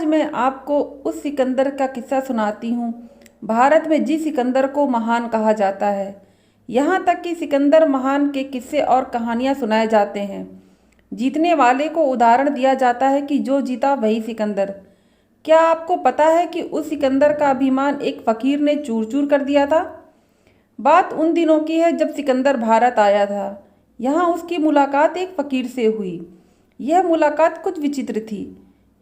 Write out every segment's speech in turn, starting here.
आज मैं आपको उस सिकंदर का किस्सा सुनाती हूँ, भारत में जिस सिकंदर को महान कहा जाता है। यहाँ तक कि सिकंदर महान के किस्से और कहानियाँ सुनाए जाते हैं। जीतने वाले को उदाहरण दिया जाता है कि जो जीता वही सिकंदर। क्या आपको पता है कि उस सिकंदर का अभिमान एक फ़कीर ने चूर चूर कर दिया था? बात उन दिनों की है जब सिकंदर भारत आया था। यहाँ उसकी मुलाकात एक फ़कीर से हुई। यह मुलाकात कुछ विचित्र थी।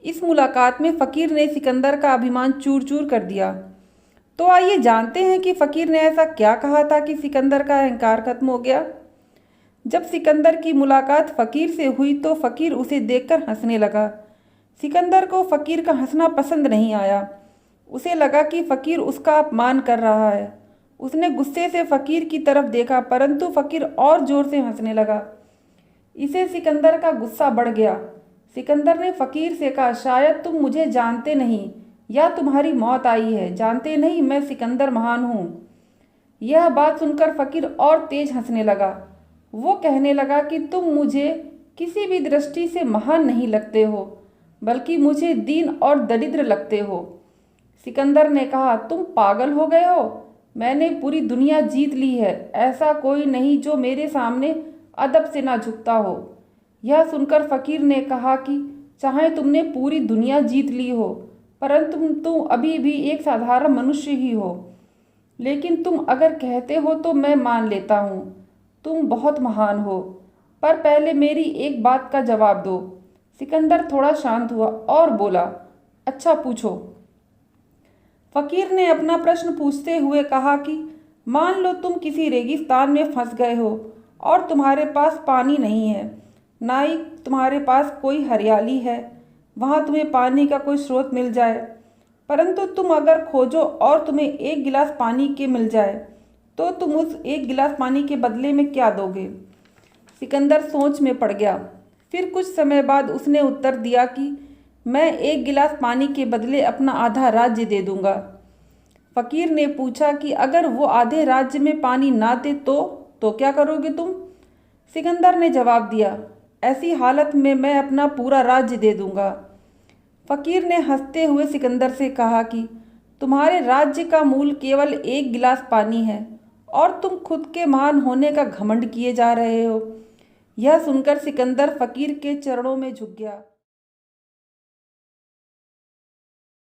इस मुलाकात में फ़कीर ने सिकंदर का अभिमान चूर चूर कर दिया। तो आइए जानते हैं कि फ़कीर ने ऐसा क्या कहा था कि सिकंदर का अहंकार खत्म हो गया। जब सिकंदर की मुलाकात फ़कीर से हुई तो फ़कीर उसे देखकर हंसने लगा। सिकंदर को फ़कीर का हंसना पसंद नहीं आया। उसे लगा कि फ़कीर उसका अपमान कर रहा है। उसने गुस्से से फ़कीर की तरफ देखा, परंतु फ़कीर और ज़ोर से हंसने लगा। इसे सिकंदर का गुस्सा बढ़ गया। सिकंदर ने फ़कीर से कहा, शायद तुम मुझे जानते नहीं या तुम्हारी मौत आई है। जानते नहीं, मैं सिकंदर महान हूँ। यह बात सुनकर फ़कीर और तेज हंसने लगा। वो कहने लगा कि तुम मुझे किसी भी दृष्टि से महान नहीं लगते हो, बल्कि मुझे दीन और दरिद्र लगते हो। सिकंदर ने कहा, तुम पागल हो गए हो। मैंने पूरी दुनिया जीत ली है। ऐसा कोई नहीं जो मेरे सामने अदब से ना झुकता हो। यह सुनकर फ़कीर ने कहा कि चाहे तुमने पूरी दुनिया जीत ली हो, परंतु तुम अभी भी एक साधारण मनुष्य ही हो। लेकिन तुम अगर कहते हो तो मैं मान लेता हूँ, तुम बहुत महान हो। पर पहले मेरी एक बात का जवाब दो। सिकंदर थोड़ा शांत हुआ और बोला, अच्छा पूछो। फ़कीर ने अपना प्रश्न पूछते हुए कहा कि मान लो तुम किसी रेगिस्तान में फंस गए हो और तुम्हारे पास पानी नहीं है, ना ही तुम्हारे पास कोई हरियाली है। वहाँ तुम्हें पानी का कोई स्रोत मिल जाए, परंतु तुम अगर खोजो और तुम्हें एक गिलास पानी के मिल जाए, तो तुम उस एक गिलास पानी के बदले में क्या दोगे? सिकंदर सोच में पड़ गया। फिर कुछ समय बाद उसने उत्तर दिया कि मैं एक गिलास पानी के बदले अपना आधा राज्य दे दूंगा। फ़कीर ने पूछा कि अगर वो आधे राज्य में पानी ना दे तो क्या करोगे तुम? सिकंदर ने जवाब दिया, ऐसी हालत में मैं अपना पूरा राज्य दे दूंगा। फ़कीर ने हंसते हुए सिकंदर से कहा कि तुम्हारे राज्य का मूल केवल एक गिलास पानी है और तुम खुद के महान होने का घमंड किए जा रहे हो। यह सुनकर सिकंदर फ़कीर के चरणों में झुक गया।